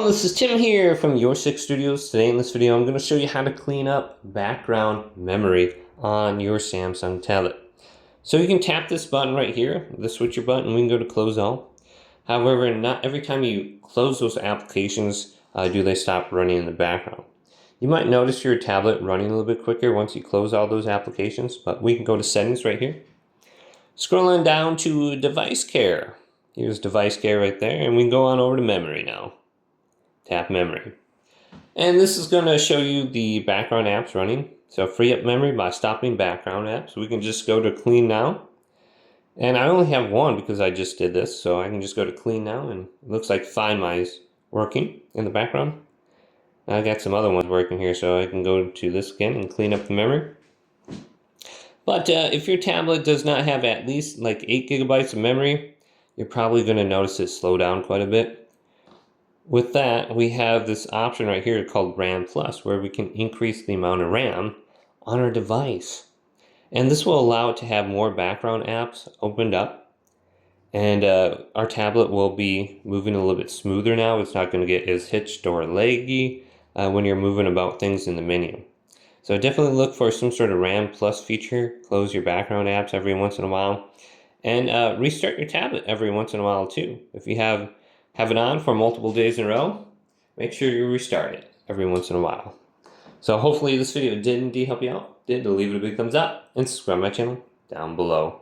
this is Tim here from Your Six Studios. Today in this video, I'm going to show you how to clean up background memory on your Samsung tablet. So you can tap this button right here, the switcher button, we can go to close all. However, not every time you close those applications do they stop running in the background. You might notice your tablet running a little bit quicker once you close all those applications, but we can go to settings right here. Scrolling down to device care. Here's device care right there, and we can go on over to memory now. Tap memory. And this is going to show you the background apps running. So free up memory by stopping background apps. We can just go to clean now. And I only have one because I just did this. So I can just go to clean now, and it looks like Find My is working in the background. I got some other ones working here, so I can go to this again and clean up the memory. But if your tablet does not have at least like 8 gigabytes of memory, you're probably going to notice it slow down quite a bit. With that, we have this option right here called RAM Plus, where we can increase the amount of RAM on our device. And this will allow it to have more background apps opened up. And our tablet will be moving a little bit smoother now. It's not going to get as hitched or laggy when you're moving about things in the menu. So definitely look for some sort of RAM Plus feature. Close your background apps every once in a while. And restart your tablet every once in a while too. If you have it on for multiple days in a row, make sure you restart it every once in a while. So hopefully this video did indeed help you out. Leave it a big thumbs up and subscribe to my channel down below.